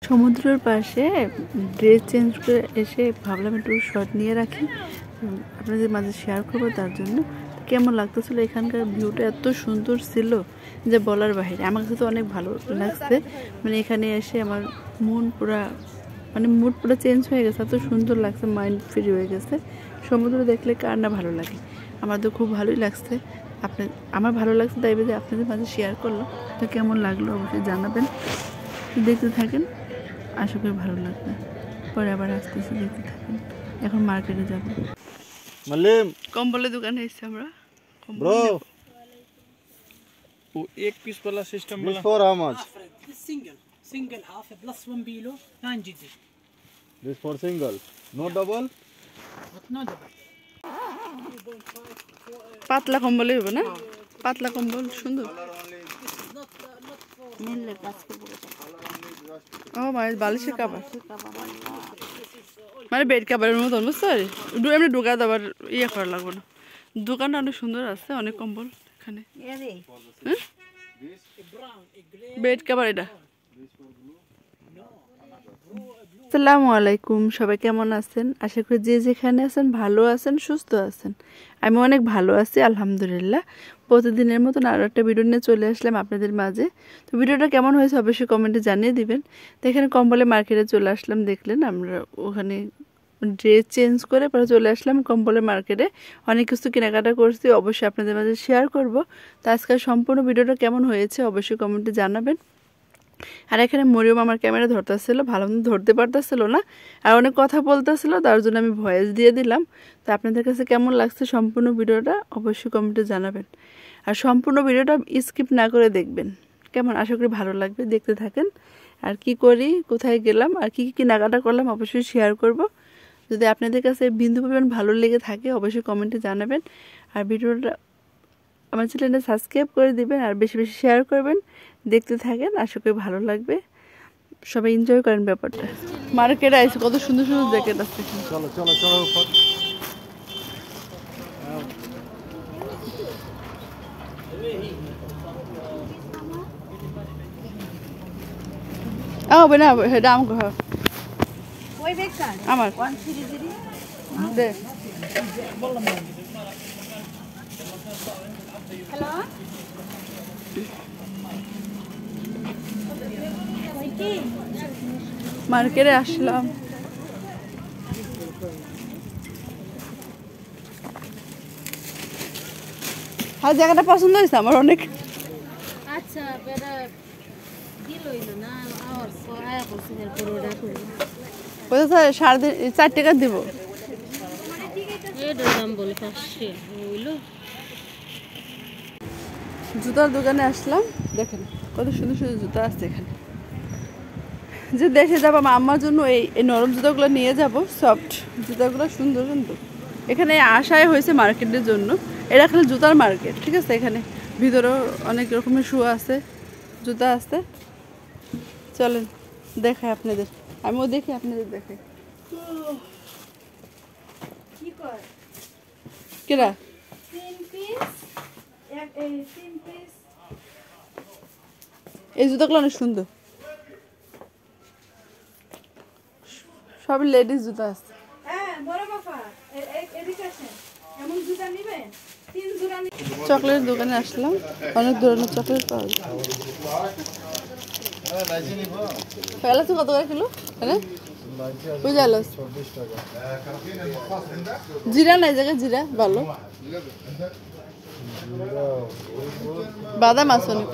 সমুদ্রের পাশে dress change করে এসে ভাবলাম একটু শর্ট নিয়ে রাখি, আপনাদের মাঝে শেয়ার করবো। তার জন্য কেমন লাগতেছিল, এখানকার ভিউটা এত সুন্দর ছিল যে বলার বাহিরে। আমার কাছে তো অনেক ভালো লাগছে, মানে এখানে এসে আমার মুড পুরো চেঞ্জ হয়ে গেছে, এত সুন্দর লাগছে, মাইন্ড ফ্রি হয়ে গেছে। সমুদ্র দেখলে কার না ভালো লাগে, আমার তো খুব ভালোই লাগছে। আমার ভালো লাগছে তাই যে আপনাদের মাঝে শেয়ার করলো। তো কেমন লাগলো অবশ্যই জানাবেন, দেখতে থাকেন, আশা করি ভালো লাগবে। পরে আবার আসতেছি, দেখতে থাকেন। এখন মার্কেটে যাব। মালিম কম্বলের দোকানে এসেছি আমরা। ব্রো वो एक पीस वाला सिस्टम this वाला for how much? Single half plus one below 9 GT. This for single, no double. But no double. পাতলা কম্বলই হবে না, পাতলা কম্বল সুন্দর। ও মানে বালিশের কাবার, মানে বেড কাবারের মতন, বুঝতে এমনি ঢোকা দেওয়ার ইয়ে করা লাগবে না। দোকানটা অনেক সুন্দর আছে, অনেক কম্বল এখানে। বেড কাবার এটা। আসসালামু আলাইকুম, সবাই কেমন আছেন? আশা করি যে যেখানে আছেন ভালো আছেন, সুস্থ আছেন। আমি অনেক ভালো আছি আলহামদুলিল্লাহ। প্রতিদিনের মতন আরও একটা ভিডিও নিয়ে চলে আসলাম আপনাদের মাঝে। তো ভিডিওটা কেমন হয়েছে অবশ্যই কমেন্টে জানিয়ে দিবেন। তো এখানে কম্বলে মার্কেটে চলে আসলাম, দেখলেন আমরা ওখানে ড্রেস চেঞ্জ করে পরে চলে আসলাম কম্বলের মার্কেটে। অনেক কিছু কেনাকাটা করছি, অবশ্যই আপনাদের মাঝে শেয়ার করব। তো আজকের সম্পূর্ণ ভিডিওটা কেমন হয়েছে অবশ্যই কমেন্টে জানাবেন। আর এখানে মরিয়ম আমার ক্যামেরা ধরতেছিল, ভালো মতো ধরতে পারতেছিল না, আর অনেক কথা বলতেছিল, তার জন্য আমি ভয়েস দিয়ে দিলাম। তো আপনাদের কাছে কেমন লাগছে সম্পূর্ণ ভিডিওটা অবশ্যই কমেন্টে জানাবেন। আর সম্পূর্ণ ভিডিওটা স্কিপ না করে দেখবেন, কেমন আশা করি ভালো লাগবে, দেখতে থাকেন। আর কি করি, কোথায় গেলাম, আর কি কেনাকাটা করলাম অবশ্যই শেয়ার করব। যদি আপনাদের কাছে বিন্দু পরিমাণ ভালো লেগে থাকে অবশ্যই কমেন্টে জানাবেন। আর ভিডিওটা আমার চ্যানেলটা সাবস্ক্রাইব করে দিবেন, আর বেশি বেশি শেয়ার করবেন। দেখতে থাকেন, আশা করি ভালো লাগবে, সবাই এনজয় করেন ব্যাপারটা। মার্কেটে আইসে কত সুন্দর সুন্দর জ্যাকেট আছে। চলো চলো চলো উপর। হবে না, সেটা আমাকে আমার দে। মার্কেটে আসলাম, আর জায়গাটা পছন্দ হয়েছে আমার অনেক। আচ্ছা বেটা দিলই না আর আয়া করছে পুরোটা করে বলতে 4.5 টাকা দিব। এর দাম বলে 500 হইলো। জুতার দোকানে আসলাম, দেখেন কত সুন্দর সুন্দর জুতা আছে এখানে। যে দেশে যাবো আমার জন্য এই নরম জুতাগুলো নিয়ে যাব, সফট জুতাগুলো সুন্দর সুন্দর। এখানে আশাই হয়েছে মার্কেটের জন্য, এটা খালি জুতার মার্কেট, ঠিক আছে। এখানে ভিতরেও অনেক রকমের শু আছে, জুতা আছে। চলেন দেখাই আপনাদের, আমিও দেখি আপনাদের দেখাই। কেরা এই জুতাগুলো অনেক সুন্দর, সব লেডিস জুতা আছে। চকলেটের দোকানে আসলাম, অনেক ধরনের চকলেট পাওয়া যায়। ফেলাছো কত করে কিলো? বুঝালো জিরা নাই জায়গায়, জিরা ভালো, বাদাম আছে অনেক।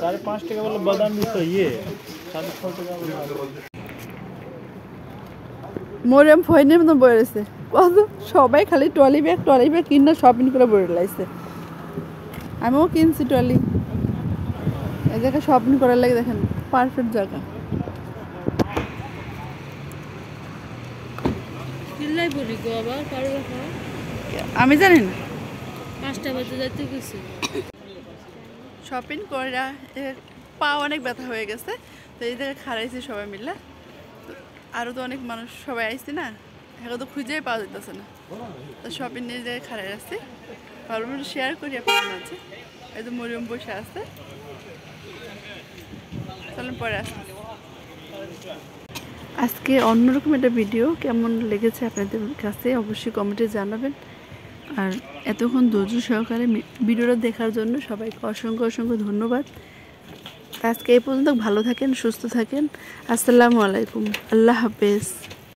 5.5 টাকা বলে বাদাম দিত, ইয়ে 6.5 টাকা বলে। মরিয়ম ফইনের মতন বয়ে রয়েছে, কত সবাই খালি ট্রলি ব্যাগ কিনে শপিং করে বয়ে লাইছে। আমিও কিনছি ট্রলি, এই জায়গায় শপিং করার লাগে, দেখেন পারফেক্ট জায়গা। কিল্লাই বলি গো আবার পারবে না, আমি জানি না, 5টা বাজে যাইতে গেছে। শপিং করে পা অনেক ব্যথা হয়ে গেছে, তো এই জায়গায় খারাইছি সবাই মিলে। আরও তো অনেক মানুষ সবাই আইসি না, এখন তো খুঁজেই পাওয়া যেতেছে না, তো শপিং নিয়ে জায়গায় খারাই আসছি। ভালো মতো শেয়ার করি আপনার মাঝে। এই তো মরিয়ম বসে আছে, চলেন পরে আসতে। আজকে অন্যরকম একটা ভিডিও, কেমন লেগেছে আপনাদের কাছে অবশ্যই কমেন্টে জানাবেন। আর এতক্ষণ ধৈর্য সহকারে ভিডিওটা দেখার জন্য সবাইকে অসংখ্য অসংখ্য ধন্যবাদ। আজকে এই পর্যন্ত ভালো থাকেন, সুস্থ থাকেন। আসসালামু আলাইকুম, আল্লাহ হাফেজ।